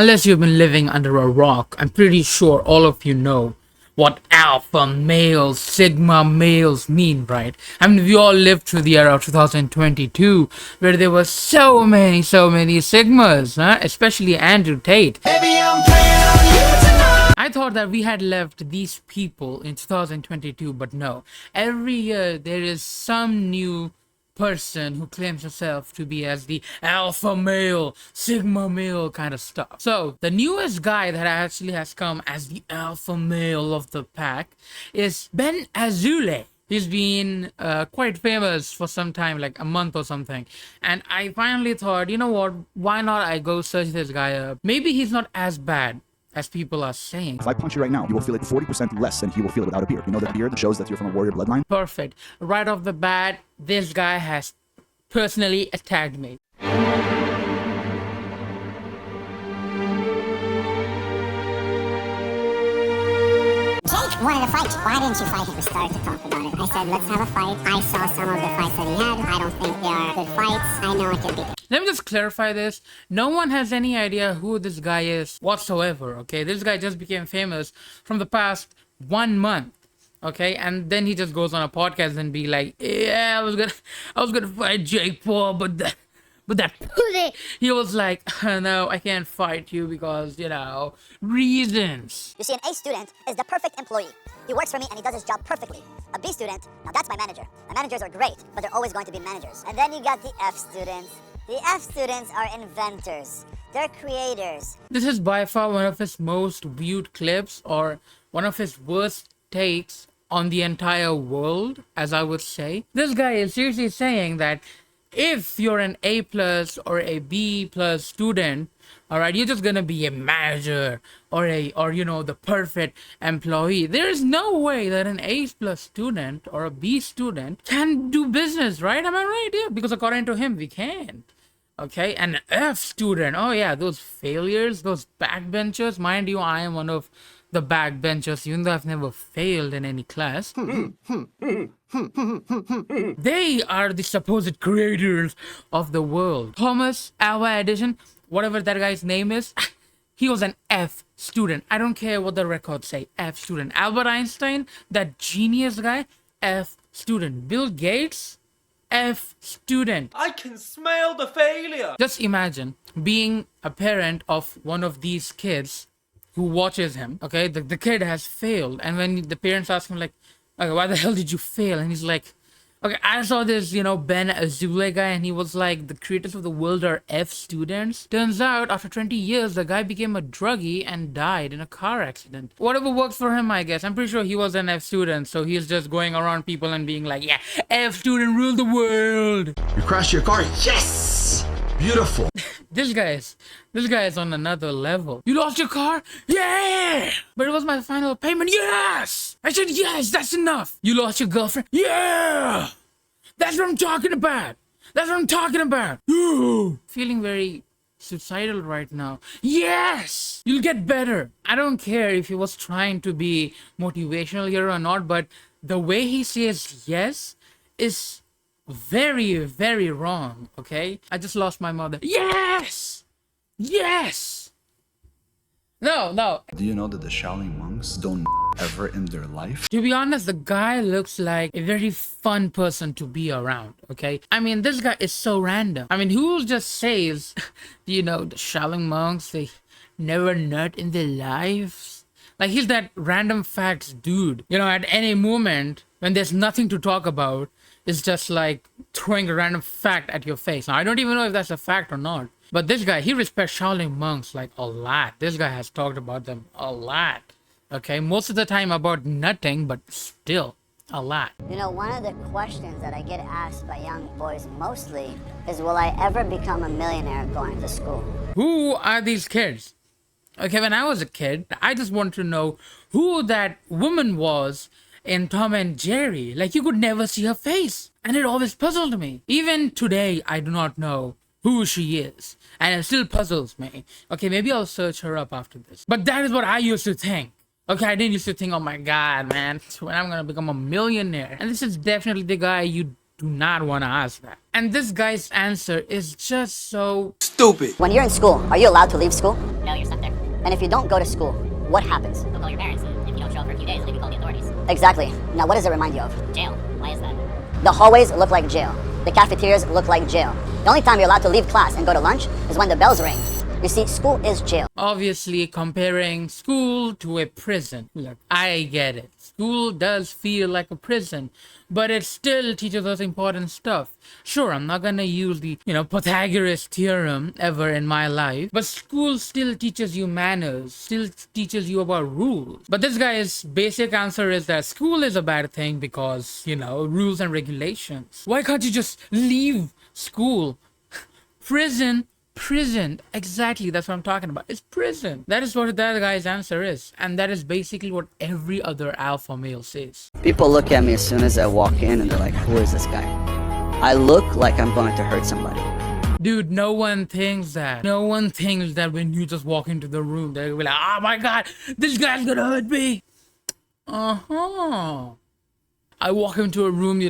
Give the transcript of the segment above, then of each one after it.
Unless you've been living under a rock, I'm pretty sure all of you know what alpha males, sigma males mean, right? I mean, we all lived through the era of 2022 where there were so many sigmas, huh? Especially Andrew Tate. Baby, I'm playing on you tonight. I thought that we had left these people in 2022, but no. Every year there is some new person who claims herself to be as the alpha male, sigma male kind of stuff. So the newest guy that actually has come as the alpha male of the pack is Ben Azule. He's been quite famous for some time, like a month or something. And I finally thought, you know what, why not I go search this guy up? Maybe he's not as bad as people are saying. If I punch you right now, you will feel it 40% less than he will feel it without a beard. You know that beard shows that you're from a warrior bloodline? Perfect. Right off the bat, this guy has personally attacked me. Jake wanted to fight. Why didn't you fight him? We started to talk about it. I said, let's have a fight. I saw some of the fights that he had. I don't think they are good fights. I know I can beat him. Let me just clarify this. No one has any idea who this guy is whatsoever, okay? This guy just became famous from the past 1 month, okay? And then he just goes on a podcast and be like, yeah, I was gonna fight Jake Paul, but that pussy. He was like, no, I can't fight you because, you know, reasons. You see, an A student is the perfect employee. He works for me and he does his job perfectly. A B student, now that's my manager. My managers are great, but they're always going to be managers. And then you got the F students. The F students are inventors. They're creators. This is by far one of his most viewed clips, or one of his worst takes on the entire world, as I would say. This guy is seriously saying that if you're an A plus or a B plus student, all right, you're just gonna be a manager or you know, the perfect employee. There is no way that an A plus student or a B student can do business, right? Am I right? Yeah, because according to him, we can. Okay, an F student, oh yeah, those failures, those backbenchers. Mind you, I am one of the backbenchers, even though I've never failed in any class. They are the supposed creators of the world. Thomas Alva Edison, whatever that guy's name is, he was an F student. I don't care what the records say, F student. Albert Einstein, that genius guy, F student. Bill Gates, F student. I can smell the failure. Just imagine being a parent of one of these kids who watches him, okay? The kid has failed, and when the parents ask him, like, okay, why the hell did you fail? And he's like, okay, I saw this, you know, Ben Azule guy, and he was like, the creators of the world are F students. Turns out, after 20 years, the guy became a druggie and died in a car accident. Whatever works for him, I guess. I'm pretty sure he was an F student, so he's just going around people and being like, yeah, F student rule the world. You crashed your car? Yes! Beautiful. This guy is on another level. You lost your car? Yeah! But it was my final payment. Yes! I said yes, that's enough. You lost your girlfriend? Yeah! That's what I'm talking about. That's what I'm talking about. Ooh. Feeling very suicidal right now. Yes! You'll get better. I don't care if he was trying to be motivational here or not, but the way he says yes is very, very wrong, okay? I just lost my mother. Yes! Yes! No. Do you know that the Shaolin monks don't ever in their life? To be honest, the guy looks like a very fun person to be around, okay? I mean, this guy is so random. I mean, who just says, you know, the Shaolin monks, they never nut in their lives? Like, he's that random facts dude. You know, at any moment, when there's nothing to talk about, it's just like throwing a random fact at your face. Now, I don't even know if that's a fact or not. But this guy, he respects Shaolin monks like a lot. This guy has talked about them a lot. Okay, most of the time about nutting, but still a lot. You know, one of the questions that I get asked by young boys mostly is, will I ever become a millionaire going to school? Who are these kids? Okay, when I was a kid, I just wanted to know who that woman was in Tom and Jerry. Like, you could never see her face, and it always puzzled me. Even today, I do not know who she is, and it still puzzles me. Okay, maybe I'll search her up after this. But that is what I used to think. Okay, I didn't used to think, oh my god, man, when I'm gonna become a millionaire. And this is definitely the guy you do not want to ask that. And this guy's answer is just so stupid. When you're in school, are you allowed to leave school? No, you're And if you don't go to school, what happens? They'll call your parents, and if you don't show up for a few days, they can call the authorities. Exactly. Now, what does it remind you of? Jail. Why is that? The hallways look like jail. The cafeterias look like jail. The only time you're allowed to leave class and go to lunch is when the bells ring. You see, school is jail. Obviously, comparing school to a prison. Look, I get it. School does feel like a prison, but it still teaches us important stuff. Sure, I'm not gonna use the, Pythagoras theorem ever in my life, but school still teaches you manners, still teaches you about rules. But this guy's basic answer is that school is a bad thing because, rules and regulations. Why can't you just leave school? Prison, exactly, that's what I'm talking about. It's prison. That is what that guy's answer is, and that is basically what every other alpha male says. People look at me as soon as I walk in and they're like, who is this guy? I look like I'm going to hurt somebody. Dude, no one thinks that. No one thinks that when you just walk into the room, they'll be like, oh my god, this guy's gonna hurt me. I walk into a room,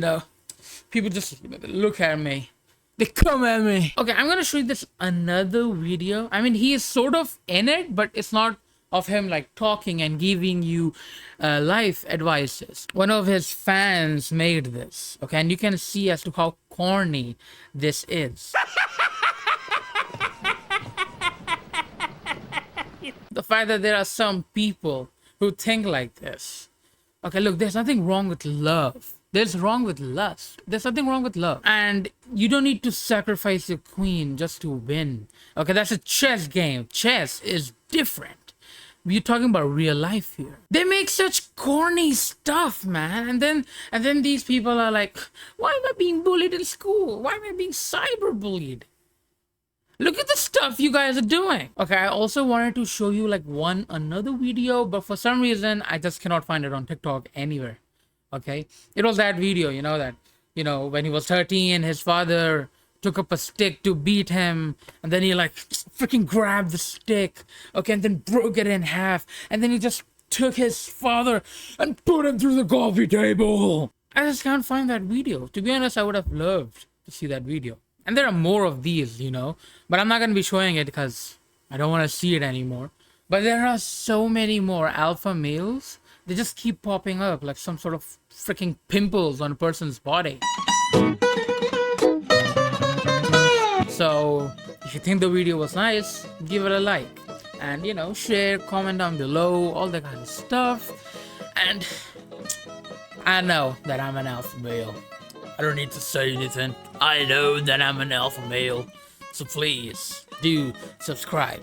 people just look at me. They come at me. Okay, I'm gonna show you this another video. I mean, he is sort of in it, but it's not of him like talking and giving you life advices. One of his fans made this, okay, and you can see as to how corny this is. The fact that there are some people who think like this. Okay, look, there's nothing wrong with love. There's wrong with lust. There's something wrong with love. And you don't need to sacrifice your queen just to win. Okay, that's a chess game. Chess is different. We're talking about real life here. They make such corny stuff, man. And then these people are like, why am I being bullied in school? Why am I being cyberbullied? Look at the stuff you guys are doing. Okay, I also wanted to show you like another video, but for some reason, I just cannot find it on TikTok anywhere. Okay, it was that video, when he was 13, his father took up a stick to beat him, and then he like freaking grabbed the stick, okay, and then broke it in half, and then he just took his father and put him through the coffee table. I just can't find that video. To be honest, I would have loved to see that video. And there are more of these, but I'm not going to be showing it because I don't want to see it anymore. But there are so many more alpha males. They just keep popping up like some sort of freaking pimples on a person's body. So, if you think the video was nice, give it a like. And, share, comment down below, all that kind of stuff. And I know that I'm an alpha male. I don't need to say anything. I know that I'm an alpha male. So please, do subscribe.